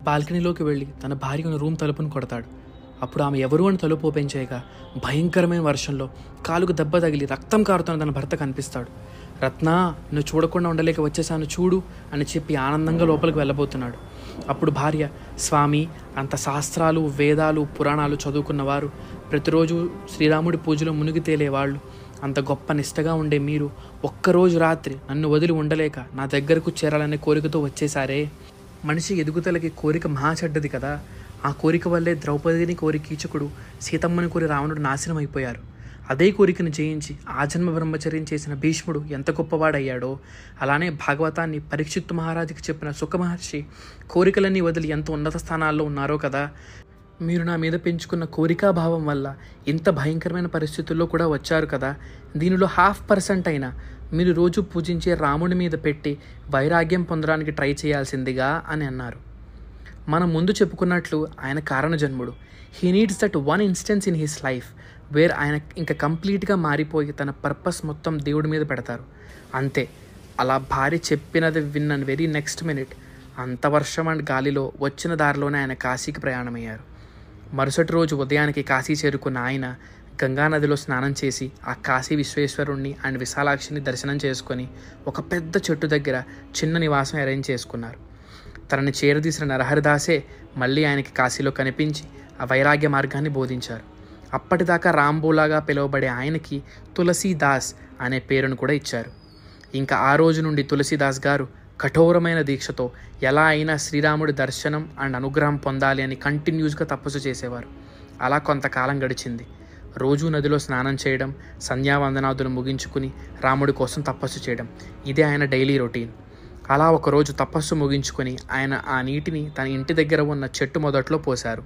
బాల్కనీలోకి వెళ్ళి తన భార్య ఉన్న రూమ్ తలుపును కొడతాడు. అప్పుడు ఆమె ఎవరు అని తలుపు ఓపెన్ చేయగా భయంకరమైన వర్షంలో కాలుకు దెబ్బ తగిలి రక్తం కారుతున్న తన భర్త కనిపిస్తాడు. రత్న, నువ్వు చూడకుండా ఉండలేక వచ్చేసాను చూడు అని చెప్పి ఆనందంగా లోపలికి వెళ్ళబోతున్నాడు. అప్పుడు భార్య, స్వామి, అంత శాస్త్రాలు, వేదాలు, పురాణాలు చదువుకున్నవారు, ప్రతిరోజు శ్రీరాముడి పూజలో మునిగి తేలేవాళ్ళు, అంత గొప్ప నిష్టగా ఉండే మీరు ఒక్కరోజు రాత్రి నన్ను వదిలి ఉండలేక నా దగ్గరకు చేరాలనే కోరికతో వచ్చేసారే. మనిషి ఎదుగుదలకి కోరిక మహా చెడ్డది కదా. ఆ కోరిక వల్లే ద్రౌపదిని కోరి కీచకుడు, సీతమ్మని కోరి రావణుడు నాశనం అయిపోయారు. అదే కోరికను జయించి ఆజన్మ బ్రహ్మచర్యం చేసిన భీష్ముడు ఎంత గొప్పవాడయ్యాడో, అలానే భాగవతాన్ని పరీక్షిత్తు మహారాజుకి చెప్పిన సుఖ మహర్షి కోరికలన్నీ వదిలి ఎంత ఉన్నత స్థానాల్లో ఉన్నారో కదా. మీరు నా మీద పెంచుకున్న కోరికాభావం వల్ల ఇంత భయంకరమైన పరిస్థితుల్లో కూడా వచ్చారు కదా. దీనిలో 0.5% అయినా మీరు రోజు పూజించే రాముడి మీద పెట్టి వైరాగ్యం పొందడానికి ట్రై చేయాల్సిందిగా అని అన్నారు. మనం ముందు చెప్పుకున్నట్లు ఆయన కారణజన్ముడు. He needs that one instance in his life where ఆయన ఇంకా కంప్లీట్గా మారిపోయి తన పర్పస్ మొత్తం దేవుడి మీద పెడతారు. అంతే. అలా భార్య చెప్పినది విన్న వెరీ నెక్స్ట్ మినిట్ అంత వర్షం అండ్ గాలిలో వచ్చిన దారిలోనే ఆయన కాశీకి ప్రయాణమయ్యారు. మరుసటి రోజు ఉదయానికి కాశీ చేరుకున్న ఆయన గంగానదిలో స్నానం చేసి ఆ కాశీ విశ్వేశ్వరుణ్ణి అండ్ విశాలాక్షిని దర్శనం చేసుకొని ఒక పెద్ద చెట్టు దగ్గర చిన్న నివాసం అరేంజ్ చేసుకున్నారు. తనని చేరదీసిన నరహరిదాసే మళ్ళీ ఆయనకి కాశీలో కనిపించి ఆ వైరాగ్య మార్గాన్ని బోధించారు. అప్పటిదాకా రాంబోలాగా పిలువబడే ఆయనకి తులసీదాస్ అనే పేరును కూడా ఇచ్చారు. ఇంకా ఆ రోజు నుండి తులసీదాస్ గారు కఠోరమైన దీక్షతో ఎలా అయినా శ్రీరాముడి దర్శనం అండ్ అనుగ్రహం పొందాలి అని కంటిన్యూస్గా తపస్సు చేసేవారు. అలా కొంతకాలం గడిచింది. రోజూ నదిలో స్నానం చేయడం, సంధ్యావందనాదులు ముగించుకుని రాముడి కోసం తపస్సు చేయడం, ఇదే ఆయన డైలీ రొటీన్. అలా ఒకరోజు తపస్సు ముగించుకొని ఆయన ఆ నీటిని తన ఇంటి దగ్గర ఉన్న చెట్టు మొదట్లో పోశారు.